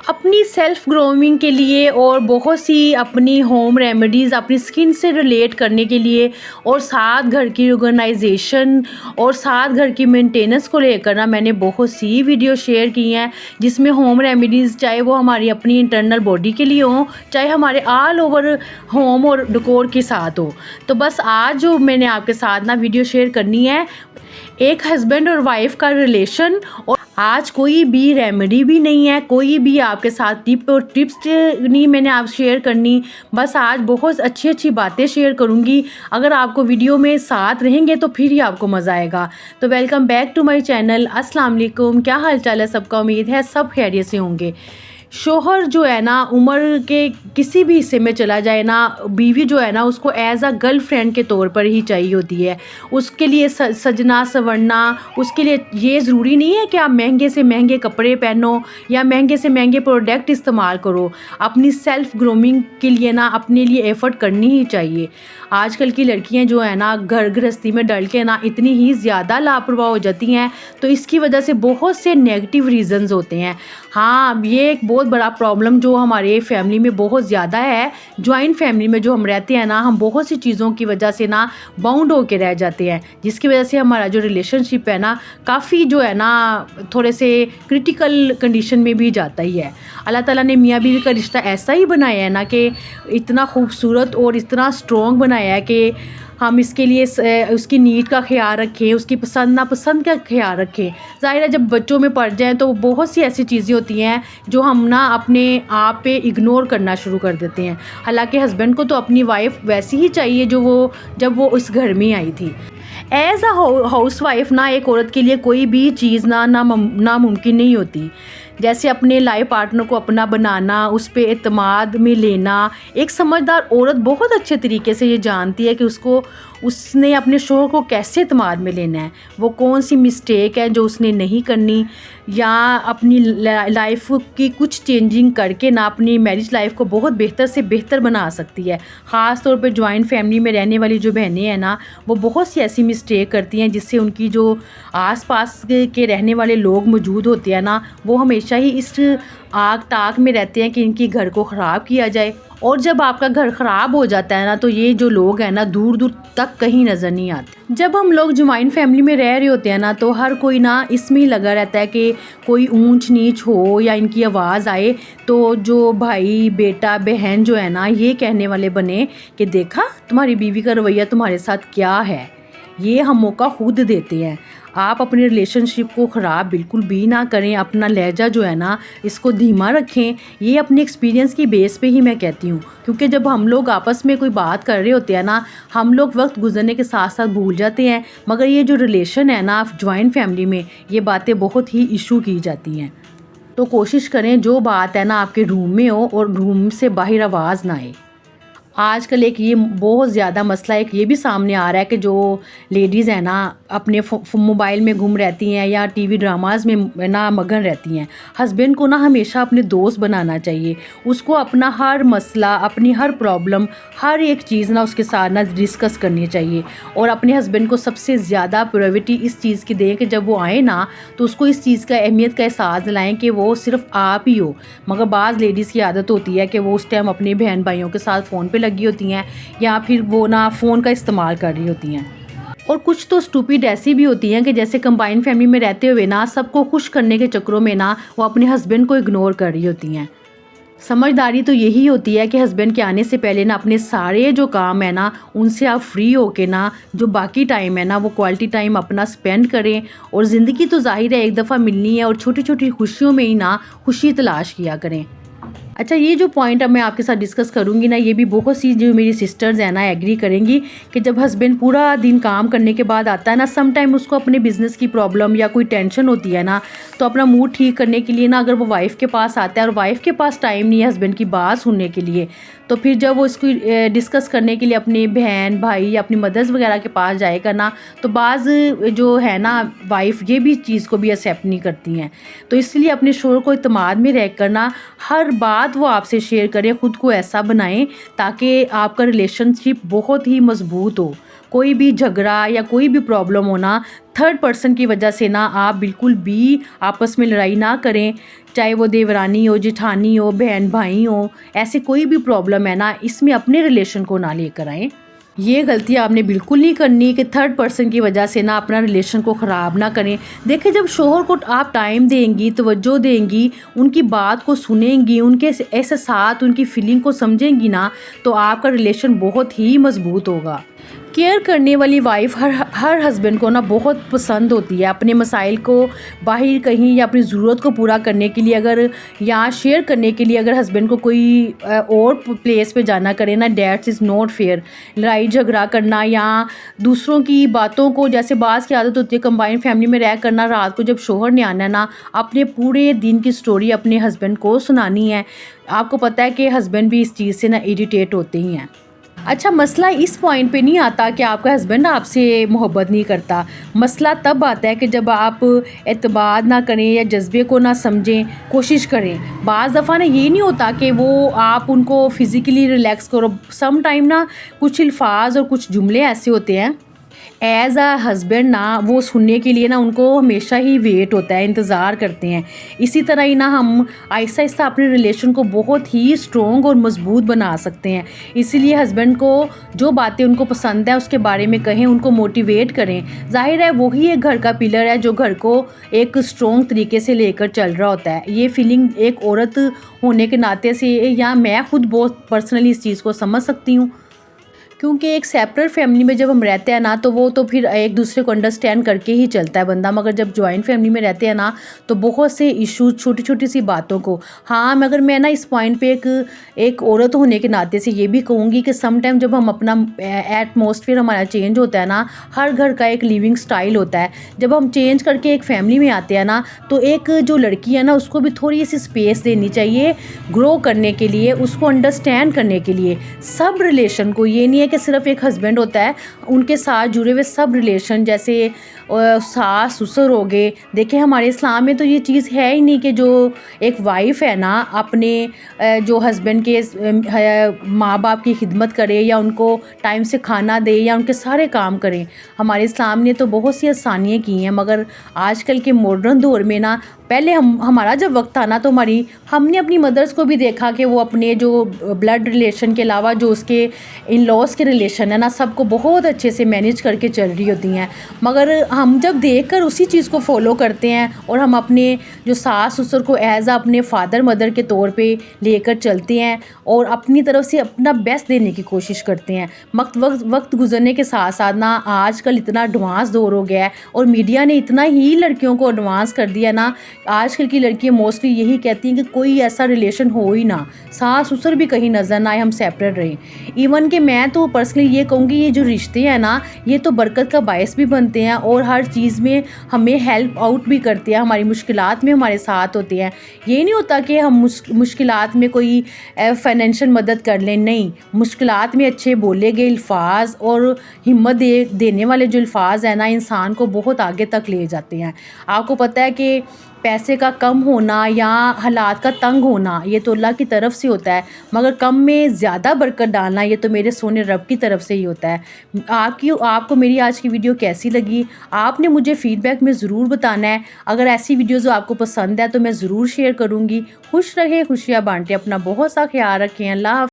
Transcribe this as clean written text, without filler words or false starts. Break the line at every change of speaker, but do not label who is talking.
अपनी self grooming के लिए और बहुत सी अपनी होम रेमेडीज़ अपनी स्किन से रिलेट करने के लिए और साथ घर की ऑर्गेनाइजेशन और साथ घर की मेंटेनेंस को लेकर ना मैंने बहुत सी वीडियो शेयर की हैं, जिसमें होम रेमेडीज़ चाहे वो हमारी अपनी इंटरनल बॉडी के लिए हों, चाहे हमारे ऑल ओवर होम और डेकोर के साथ हो। तो बस आज जो मैंने आपके साथ ना वीडियो शेयर करनी है, एक हस्बैंड और वाइफ का रिलेशन। और आज कोई भी रेमेडी भी नहीं है, कोई भी आपके साथ टिप और टिप्स नहीं मैंने आप शेयर करनी। बस आज बहुत अच्छी अच्छी बातें शेयर करूंगी। अगर आपको वीडियो में साथ रहेंगे तो फिर ही आपको मज़ा आएगा। तो welcome back to my channel. अस्सलाम वालेकुम, क्या हाल चाल है सबका? उम्मीद है सब खैरियत से होंगे। शोहर जो है ना उम्र के किसी भी हिस्से में चला जाए ना, बीवी जो है ना उसको एज अ गर्ल फ्रेंड के तौर पर ही चाहिए होती है। उसके लिए सजना संवरना, उसके लिए ये ज़रूरी नहीं है कि आप महंगे से महंगे कपड़े पहनो या महंगे से महंगे प्रोडक्ट इस्तेमाल करो। अपनी सेल्फ़ ग्रूमिंग के लिए ना अपने लिए एफ़र्ट करनी ही चाहिए। आजकल की लड़कियां जो है ना घर गृहस्थी में डल के ना इतनी ही ज़्यादा लापरवाह हो जाती हैं, तो इसकी वजह से बहुत से नेगेटिव रीज़न्स होते हैं। हाँ, ये एक बहुत बड़ा प्रॉब्लम जो हमारे फैमिली में बहुत ज़्यादा है। जॉइंट फैमिली में जो हम रहते हैं ना, हम बहुत सी चीज़ों की वजह से ना बाउंड होके रह जाते हैं, जिसकी वजह से हमारा जो रिलेशनशिप है ना काफ़ी जो है ना थोड़े से क्रिटिकल कंडीशन में भी जाता ही है। अल्लाह ताला ने मियाँ बीवी का रिश्ता ऐसा ही बनाया है ना कि इतना खूबसूरत और इतना स्ट्रॉन्ग बनाया है कि हम इसके लिए उसकी नीड का ख्याल रखें, उसकी पसंद नापसंद का ख्याल रखें। ज़ाहिर है जब बच्चों में पड़ जाएँ तो बहुत सी ऐसी चीज़ें होती हैं जो हम ना अपने आप पे इग्नोर करना शुरू कर देते हैं। हालांकि हस्बैंड को तो अपनी वाइफ वैसी ही चाहिए जो वो जब वो इस घर में आई थी। एज अ हाउस वाइफ ना एक औरत के लिए कोई भी चीज़ नामुमकिन नहीं होती। जैसे अपने लाइफ पार्टनर को अपना बनाना, उस पर एतमाद में लेना। एक समझदार औरत बहुत अच्छे तरीके से ये जानती है कि उसने अपने शोहर को कैसे एतमाद में लेना है, वो कौन सी मिस्टेक है जो उसने नहीं करनी, या अपनी लाइफ की कुछ चेंजिंग करके ना अपनी मैरिज लाइफ को बहुत बेहतर से बेहतर बना सकती है। ख़ास तौर पे जॉइंट फैमिली में रहने वाली जो बहनें हैं ना, वो बहुत सी ऐसी मिस्टेक करती हैं जिससे उनकी जो आसपास के रहने वाले लोग मौजूद होते हैं ना, वो हमेशा ही इस आग ताक में रहते हैं कि इनकी घर को ख़राब किया जाए। और जब आपका घर ख़राब हो जाता है ना, तो ये जो लोग हैं ना दूर दूर तक कहीं नज़र नहीं आते। जब हम लोग जॉइंट फैमिली में रह रहे होते हैं ना, तो हर कोई ना इसमें ही लगा रहता है कि कोई ऊंच नीच हो या इनकी आवाज़ आए तो जो भाई बेटा बहन जो है ना ये कहने वाले बने कि देखा तुम्हारी बीवी का रवैया तुम्हारे साथ क्या है। ये हम मौका खुद देते हैं। आप अपने रिलेशनशिप को ख़राब बिल्कुल भी ना करें। अपना लहजा जो है ना इसको धीमा रखें। ये अपने एक्सपीरियंस की बेस पे ही मैं कहती हूँ, क्योंकि जब हम लोग आपस में कोई बात कर रहे होते हैं ना, हम लोग वक्त गुजरने के साथ साथ भूल जाते हैं, मगर ये जो रिलेशन है ना जॉइंट फैमिली में, ये बातें बहुत ही इशू की जाती हैं। तो कोशिश करें जो बात है ना आपके रूम में हो और रूम से बाहर आवाज़ ना आए। आजकल एक ये बहुत ज़्यादा मसला एक ये भी सामने आ रहा है कि जो लेडीज़ हैं ना अपने मोबाइल में घूम रहती हैं या टीवी ड्रामाज़ में ना मगन रहती हैं। हस्बैंड को ना हमेशा अपने दोस्त बनाना चाहिए। उसको अपना हर मसला, अपनी हर प्रॉब्लम, हर एक चीज़ ना उसके साथ ना डिस्कस करनी चाहिए। और अपने हस्बैंड को सबसे ज़्यादा प्रायोरिटी इस चीज़ की दें कि जब वो आए ना तो उसको इस चीज़ का अहमियत का एहसास दिलाएँ कि वो सिर्फ आप ही हो। मगर बाज़ लेडीज़ की आदत होती है कि वो उस टाइम अपने बहन भाइयों के साथ फ़ोन पे लगी होती हैं या फिर वो ना फ़ोन का इस्तेमाल कर रही होती हैं। और कुछ तो स्टूपिड ऐसी भी होती हैं कि जैसे कंबाइंड फैमिली में रहते हुए ना सबको खुश करने के चक्करों में ना वो अपने हस्बैंड को इग्नोर कर रही होती हैं। समझदारी तो यही होती है कि हस्बैंड के आने से पहले ना अपने सारे जो काम है ना उनसे आप फ्री होके ना जो बाकी टाइम है ना वो क्वालिटी टाइम अपना स्पेंड करें। और ज़िंदगी तो जाहिर है एक दफ़ा मिलनी है और छोटी छोटी खुशियों में ही ना खुशी तलाश किया करें। अच्छा, ये जो पॉइंट अब मैं आपके साथ डिस्कस करूँगी ना, ये भी बहुत सी जो मेरी सिस्टर्स हैं ना एग्री करेंगी कि जब हस्बैंड पूरा दिन काम करने के बाद आता है ना, सम टाइम उसको अपने बिज़नेस की प्रॉब्लम या कोई टेंशन होती है ना, तो अपना मूड ठीक करने के लिए ना अगर वो वाइफ़ के पास आता है और वाइफ़ के पास टाइम नहीं है हस्बैंड की बात सुनने के लिए, तो फिर जब वो इसको डिस्कस करने के लिए अपनी बहन भाई या अपनी मदर्स वगैरह के पास जाएगा ना, तो बाज़ जो है ना वाइफ़ ये भी चीज़ को भी एक्सेप्ट नहीं करती हैं। तो इसलिए अपने शोहर को इत्मीनान में रह कर ना हर बात वो आपसे शेयर करें, ख़ुद को ऐसा बनाएं ताकि आपका रिलेशनशिप बहुत ही मज़बूत हो। कोई भी झगड़ा या कोई भी प्रॉब्लम होना थर्ड पर्सन की वजह से ना आप बिल्कुल भी आपस में लड़ाई ना करें। चाहे वो देवरानी हो, जेठानी हो, बहन भाई हो, ऐसे कोई भी प्रॉब्लम है ना, इसमें अपने रिलेशन को ना लेकर आएँ। ये गलती आपने बिल्कुल नहीं करनी कि थर्ड पर्सन की वजह से ना अपना रिलेशन को ख़राब ना करें। देखिए, जब शोहर को आप टाइम देंगी, तवज्जो देंगी, उनकी बात को सुनेंगी, उनके एहसास, उनकी फीलिंग को समझेंगी ना, तो आपका रिलेशन बहुत ही मज़बूत होगा। केयर करने वाली वाइफ हर हस्बैंड को ना बहुत पसंद होती है। अपने मसाइल को बाहर कहीं या अपनी ज़रूरत को पूरा करने के लिए अगर या शेयर करने के लिए अगर हस्बैंड को कोई और प्लेस पे जाना करे ना, दैट्स इज़ नॉट फेयर। लड़ाई झगड़ा करना या दूसरों की बातों को, जैसे बाज़ की आदत होती है कंबाइंड फैमिली में रह करना, रात को जब शोहर ने आना है ना, अपने पूरे दिन की स्टोरी अपने हस्बैंड को सुनानी है। आपको पता है कि हस्बैंड भी इस चीज़ से ना इरिटेट होते ही हैं। अच्छा, मसला इस पॉइंट पे नहीं आता कि आपका हस्बैंड आपसे मोहब्बत नहीं करता। मसला तब आता है कि जब आप एतबार ना करें या जज्बे को ना समझें, कोशिश करें। बाज़ दफ़ा ना ये नहीं होता कि वो आप उनको फ़िज़िकली रिलैक्स करो। सम टाइम ना कुछ अल्फाज और कुछ जुमले ऐसे होते हैं एज़ अ हस्बैंड ना, वो सुनने के लिए ना उनको हमेशा ही वेट होता है, इंतज़ार करते हैं। इसी तरह ही ना हम आहिस्ता आहिस्ता अपने रिलेशन को बहुत ही स्ट्रॉन्ग और मज़बूत बना सकते हैं। इसीलिए हस्बैंड को जो बातें उनको पसंद है उसके बारे में कहें, उनको मोटिवेट करें। ज़ाहिर है वही एक घर का पिलर है जो घर को एक स्ट्रॉन्ग तरीके से लेकर चल रहा होता है। ये फीलिंग एक औरत होने के नाते से, या मैं खुद बहुत पर्सनली इस चीज़ को समझ सकती हूँ, क्योंकि एक सेपरेट फैमिली में जब हम रहते हैं ना, तो वो तो फिर एक दूसरे को अंडरस्टैंड करके ही चलता है बंदा। मगर जब जॉइंट फैमिली में रहते हैं ना, तो बहुत से इशू, छोटी छोटी सी बातों को, हाँ, मगर मैं ना इस पॉइंट पे एक औरत होने के नाते से ये भी कहूँगी कि सम टाइम जब हम अपना एटमॉस्फेयर हमारा चेंज होता है ना, हर घर का एक लिविंग स्टाइल होता है। जब हम चेंज करके एक फैमिली में आते हैं ना, तो एक जो लड़की है ना, उसको भी थोड़ी सी स्पेस देनी चाहिए ग्रो करने के लिए, उसको अंडरस्टैंड करने के लिए। सब रिलेशन को, ये नहीं है कि सिर्फ एक हस्बैंड होता है, उनके साथ जुड़े हुए सब रिलेशन, जैसे सास ससुर हो गए। देखिए, हमारे इस्लाम में तो ये चीज़ है ही नहीं कि जो एक वाइफ़ है ना, अपने जो हस्बैंड के माँ बाप की खिदमत करे या उनको टाइम से खाना दे या उनके सारे काम करें। हमारे इस्लाम ने तो बहुत सी आसानियाँ की हैं, मगर आजकल के मॉडर्न दौर में ना, पहले हमारा जब वक्त था ना, तो हमने अपनी मदर्स को भी देखा कि वो अपने जो ब्लड रिलेशन के अलावा जो उसके इन लॉज के रिलेशन है ना, सबको बहुत अच्छे से मैनेज करके चल रही होती हैं। मगर हम जब देखकर उसी चीज़ को फॉलो करते हैं और हम अपने जो सास ससुर को एज अपने फादर मदर के तौर पे लेकर चलते हैं और अपनी तरफ से अपना बेस्ट देने की कोशिश करते हैं। वक्त गुजरने के साथ साथ ना, आजकल इतना एडवांस दौर हो गया है और मीडिया ने इतना ही लड़कियों को एडवांस कर दिया ना, आजकल की लड़कियां मोस्टली यही कहती हैं कि कोई ऐसा रिलेशन हो ही ना, सास ससुर भी कहीं नज़र ना आए, हम सेपरेट रहें। इवन कि मैं तो पर्सनली ये कहूँगी, ये जो रिश्ते हैं ना, ये तो बरकत का बायस भी बनते हैं और हर चीज़ में हमें हेल्प आउट भी करते हैं, हमारी मुश्किलात में हमारे साथ होते हैं। ये नहीं होता कि हम मुश्किलात में कोई फाइनेंशियल मदद कर लें, नहीं, मुश्किलात में अच्छे बोले गए अल्फाज और हिम्मत देने वाले जो अल्फाज हैं ना, इंसान को बहुत आगे तक ले जाते हैं। आपको पता है कि पैसे का कम होना या हालात का तंग होना, ये तो अल्लाह की तरफ से होता है, मगर कम में ज़्यादा बरकत डालना, ये तो मेरे सोने रब की तरफ से ही होता है। आपको मेरी आज की वीडियो कैसी लगी, आपने मुझे फ़ीडबैक में ज़रूर बताना है। अगर ऐसी वीडियोज़ आपको पसंद है तो मैं ज़रूर शेयर करूँगी। खुश रहें, खुशियाँ बांटें, अपना बहुत सा ख्याल रखें। अल्लाह हाफ़िज़।